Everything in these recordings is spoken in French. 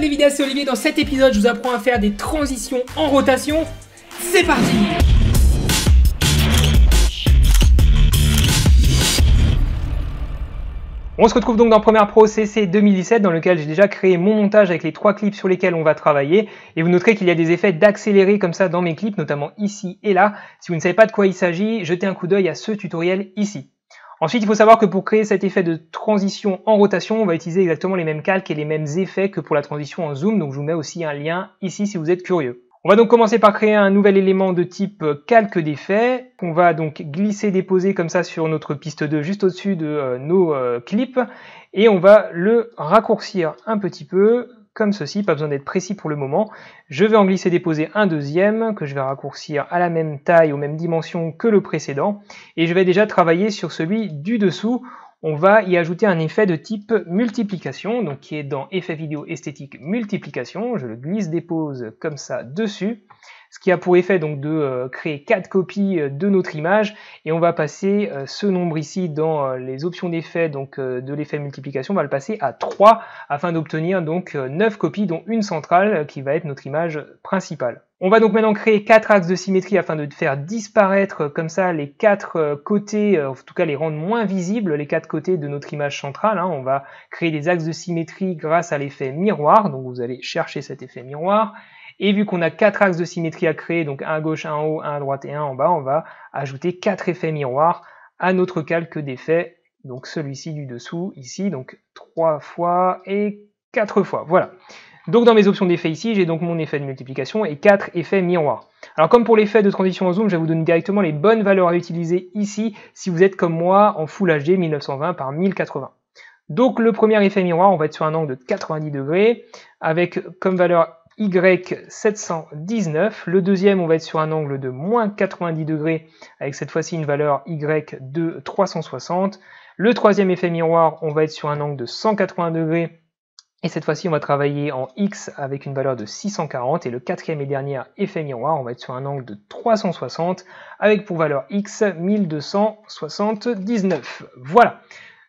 les vidéos, c'est Olivier. Dans cet épisode, je vous apprends à faire des transitions en rotation. C'est parti! On se retrouve donc dans Premiere Pro CC 2017 dans lequel j'ai déjà créé mon montage avec les 3 clips sur lesquels on va travailler. Et vous noterez qu'il y a des effets d'accéléré comme ça dans mes clips, notamment ici et là. Si vous ne savez pas de quoi il s'agit, jetez un coup d'œil à ce tutoriel ici. Ensuite, il faut savoir que pour créer cet effet de transition en rotation, on va utiliser exactement les mêmes calques et les mêmes effets que pour la transition en zoom. Donc je vous mets aussi un lien ici si vous êtes curieux. On va donc commencer par créer un nouvel élément de type calque d'effet qu'on va donc glisser, déposer comme ça sur notre piste 2 juste au-dessus de nos clips et on va le raccourcir un petit peu comme ceci, pas besoin d'être précis pour le moment. Je vais en glisser, déposer un deuxième que je vais raccourcir à la même taille, aux mêmes dimensions que le précédent et je vais déjà travailler sur celui du dessous. On va y ajouter un effet de type multiplication, donc qui est dans effet vidéo esthétique multiplication. Je le glisse, dépose comme ça dessus, ce qui a pour effet donc de créer 4 copies de notre image et on va passer ce nombre ici dans les options d'effet donc de l'effet multiplication, on va le passer à 3 afin d'obtenir donc 9 copies dont une centrale qui va être notre image principale. On va donc maintenant créer 4 axes de symétrie afin de faire disparaître comme ça les 4 côtés, en tout cas les rendre moins visibles, les 4 côtés de notre image centrale. On va créer des axes de symétrie grâce à l'effet miroir, donc vous allez chercher cet effet miroir. Et vu qu'on a 4 axes de symétrie à créer, donc un à gauche, un en haut, un à droite et un en bas, on va ajouter 4 effets miroirs à notre calque d'effet, donc celui-ci du dessous, ici, donc 3 fois et 4 fois, voilà. Donc dans mes options d'effet ici, j'ai donc mon effet de multiplication et 4 effets miroirs. Alors comme pour l'effet de transition en zoom, je vais vous donner directement les bonnes valeurs à utiliser ici si vous êtes comme moi en Full HD 1920 par 1080. Donc le premier effet miroir, on va être sur un angle de 90 degrés avec comme valeur Y 719. Le deuxième, on va être sur un angle de moins 90 degrés avec cette fois-ci une valeur Y de 360. Le troisième effet miroir, on va être sur un angle de 180 degrés. Et cette fois-ci, on va travailler en X avec une valeur de 640. Et le quatrième et dernier effet miroir, on va être sur un angle de 360 avec pour valeur X 1279. Voilà.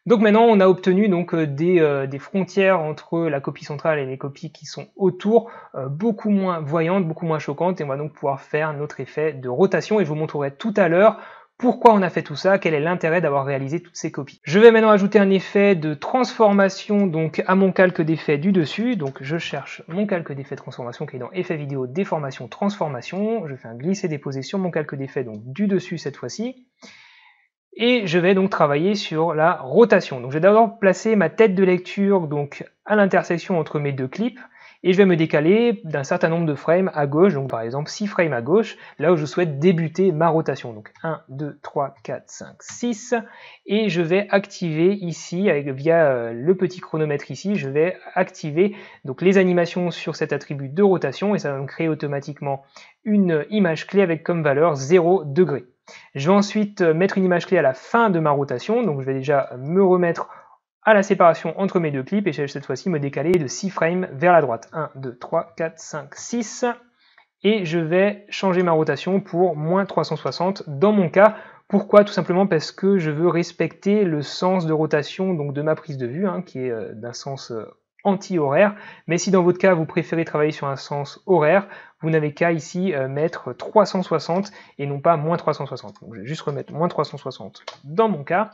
Donc maintenant, on a obtenu donc des frontières entre la copie centrale et les copies qui sont autour, beaucoup moins voyantes, beaucoup moins choquantes. Et on va donc pouvoir faire notre effet de rotation. Et je vous montrerai tout à l'heure pourquoi on a fait tout ça, quel est l'intérêt d'avoir réalisé toutes ces copies. Je vais maintenant ajouter un effet de transformation donc à mon calque d'effet du dessus. Donc je cherche mon calque d'effet de transformation qui est dans effet vidéo, déformation, transformation. Je fais un glisser déposer sur mon calque d'effet donc du dessus cette fois-ci. Et je vais donc travailler sur la rotation. Donc je vais d'abord placer ma tête de lecture donc à l'intersection entre mes deux clips. Et je vais me décaler d'un certain nombre de frames à gauche, donc par exemple 6 frames à gauche, là où je souhaite débuter ma rotation. Donc 1, 2, 3, 4, 5, 6. Et je vais activer ici, via le petit chronomètre ici, je vais activer donc les animations sur cet attribut de rotation et ça va me créer automatiquement une image clé avec comme valeur 0 degré. Je vais ensuite mettre une image clé à la fin de ma rotation, donc je vais déjà me remettre à la séparation entre mes deux clips et je vais cette fois-ci me décaler de 6 frames vers la droite. 1, 2, 3, 4, 5, 6 et je vais changer ma rotation pour moins 360 dans mon cas. Pourquoi? Tout simplement parce que je veux respecter le sens de rotation donc de ma prise de vue qui est d'un sens anti-horaire, mais si dans votre cas vous préférez travailler sur un sens horaire, vous n'avez qu'à ici mettre 360 et non pas moins 360. Donc je vais juste remettre moins 360 dans mon cas.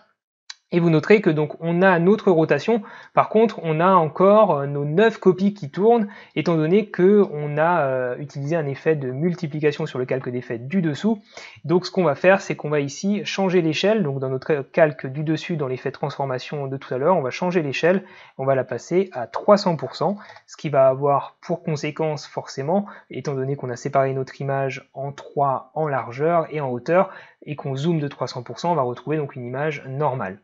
Et vous noterez que donc on a notre rotation, par contre on a encore nos 9 copies qui tournent, étant donné que on a utilisé un effet de multiplication sur le calque d'effet du dessous. Donc ce qu'on va faire, c'est qu'on va ici changer l'échelle, donc dans notre calque du dessus, dans l'effet de transformation de tout à l'heure, on va changer l'échelle, on va la passer à 300%, ce qui va avoir pour conséquence forcément, étant donné qu'on a séparé notre image en 3 en largeur et en hauteur, et qu'on zoome de 300%, on va retrouver donc une image normale.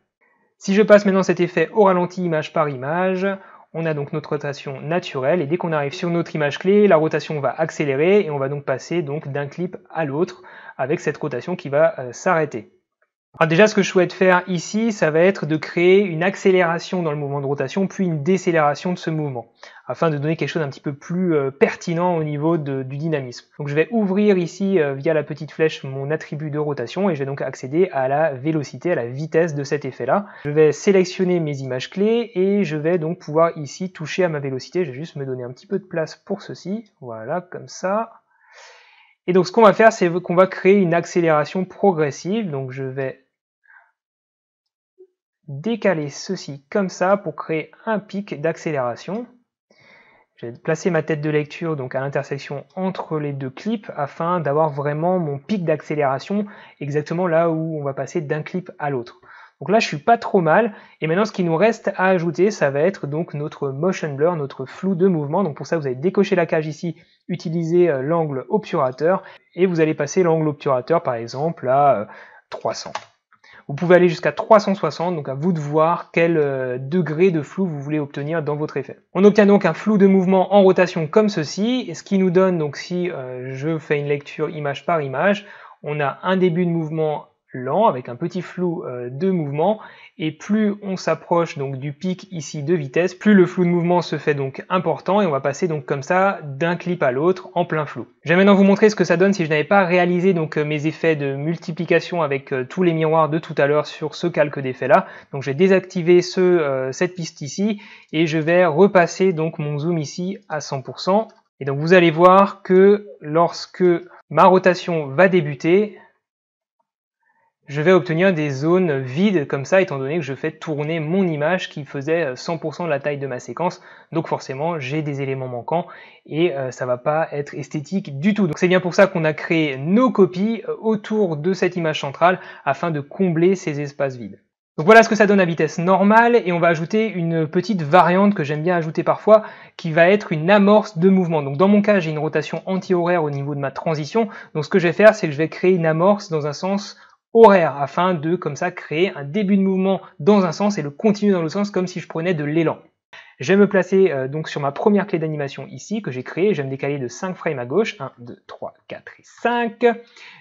Si je passe maintenant cet effet au ralenti image par image, on a donc notre rotation naturelle et dès qu'on arrive sur notre image clé, la rotation va accélérer et on va donc passer donc d'un clip à l'autre avec cette rotation qui va s'arrêter. Alors déjà, ce que je souhaite faire ici, ça va être de créer une accélération dans le mouvement de rotation, puis une décélération de ce mouvement, afin de donner quelque chose d'un petit peu plus pertinent au niveau du dynamisme. Donc je vais ouvrir ici, via la petite flèche, mon attribut de rotation, et je vais donc accéder à la vélocité, à la vitesse de cet effet-là. Je vais sélectionner mes images clés, et je vais donc pouvoir ici toucher à ma vélocité. Je vais juste me donner un petit peu de place pour ceci, voilà, comme ça. Et donc ce qu'on va faire, c'est qu'on va créer une accélération progressive, donc je vais décaler ceci comme ça pour créer un pic d'accélération. Je vais placer ma tête de lecture donc à l'intersection entre les deux clips afin d'avoir vraiment mon pic d'accélération exactement là où on va passer d'un clip à l'autre. Donc là je suis pas trop mal, et maintenant ce qui nous reste à ajouter, ça va être donc notre motion blur, notre flou de mouvement. Donc pour ça vous allez décocher la cage ici, utiliser l'angle obturateur, et vous allez passer l'angle obturateur par exemple à 300. Vous pouvez aller jusqu'à 360, donc à vous de voir quel degré de flou vous voulez obtenir dans votre effet. On obtient donc un flou de mouvement en rotation comme ceci, et ce qui nous donne, donc si je fais une lecture image par image, on a un début de mouvement lent avec un petit flou de mouvement, et plus on s'approche donc du pic ici de vitesse, plus le flou de mouvement se fait donc important, et on va passer donc comme ça d'un clip à l'autre en plein flou. Je vais maintenant vous montrer ce que ça donne si je n'avais pas réalisé donc mes effets de multiplication avec tous les miroirs de tout à l'heure sur ce calque d'effet là. Donc je vais désactiver cette piste ici, et je vais repasser donc mon zoom ici à 100%, et donc vous allez voir que lorsque ma rotation va débuter, je vais obtenir des zones vides comme ça, étant donné que je fais tourner mon image qui faisait 100% de la taille de ma séquence. Donc forcément, j'ai des éléments manquants, et ça va pas être esthétique du tout. Donc c'est bien pour ça qu'on a créé nos copies autour de cette image centrale, afin de combler ces espaces vides. Donc voilà ce que ça donne à vitesse normale, et on va ajouter une petite variante que j'aime bien ajouter parfois, qui va être une amorce de mouvement. Donc dans mon cas, j'ai une rotation anti-horaire au niveau de ma transition. Donc ce que je vais faire, c'est que je vais créer une amorce dans un sens horaire, afin de comme ça créer un début de mouvement dans un sens et le continuer dans l'autre sens, comme si je prenais de l'élan. Je vais me placer donc sur ma première clé d'animation ici que j'ai créée. Je vais me décaler de 5 frames à gauche, 1, 2, 3, 4 et 5.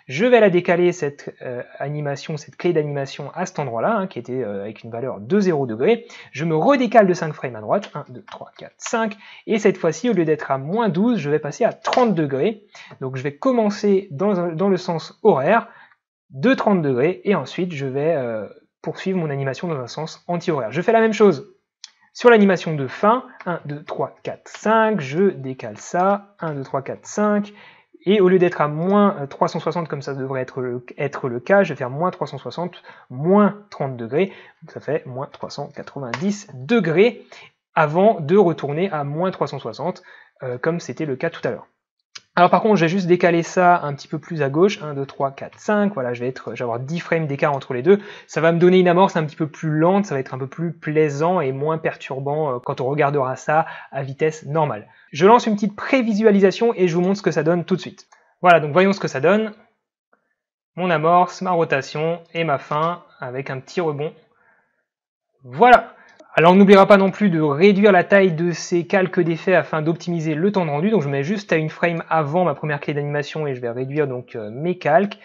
Je vais la décaler cette animation, cette clé d'animation à cet endroit-là, hein, qui était avec une valeur de 0 degré. Je me redécale de 5 frames à droite, 1, 2, 3, 4, 5. Et cette fois-ci, au lieu d'être à moins 12, je vais passer à 30 degrés. Donc je vais commencer dans le sens horaire de 30 degrés, et ensuite je vais poursuivre mon animation dans un sens anti-horaire. Je fais la même chose sur l'animation de fin, 1, 2, 3, 4, 5, je décale ça, 1, 2, 3, 4, 5, et au lieu d'être à moins 360 comme ça devrait être le cas, je vais faire moins 360, moins 30 degrés, donc ça fait moins 390 degrés, avant de retourner à moins 360, comme c'était le cas tout à l'heure. Alors par contre, je vais juste décaler ça un petit peu plus à gauche, 1, 2, 3, 4, 5, voilà, je vais avoir 10 frames d'écart entre les deux, ça va me donner une amorce un petit peu plus lente, ça va être un peu plus plaisant et moins perturbant quand on regardera ça à vitesse normale. Je lance une petite prévisualisation et je vous montre ce que ça donne tout de suite. Voilà, donc voyons ce que ça donne. Mon amorce, ma rotation et ma fin avec un petit rebond. Voilà! Alors on n'oubliera pas non plus de réduire la taille de ces calques d'effets afin d'optimiser le temps de rendu. Donc je mets juste à une frame avant ma première clé d'animation et je vais réduire donc mes calques.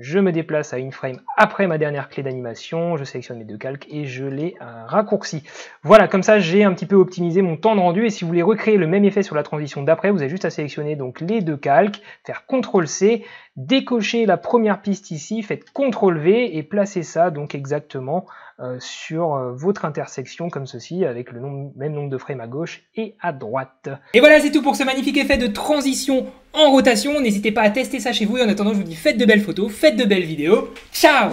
Je me déplace à une frame après ma dernière clé d'animation, je sélectionne mes deux calques et je les raccourcis. Voilà, comme ça j'ai un petit peu optimisé mon temps de rendu, et si vous voulez recréer le même effet sur la transition d'après, vous avez juste à sélectionner donc les deux calques, faire CTRL-C, décocher la première piste ici, faites CTRL-V et placez ça donc exactement sur votre intersection comme ceci, avec le même nombre de frames à gauche et à droite. Et voilà, c'est tout pour ce magnifique effet de transition en rotation. N'hésitez pas à tester ça chez vous, et en attendant je vous dis faites de belles photos, faites de belles vidéos. Ciao!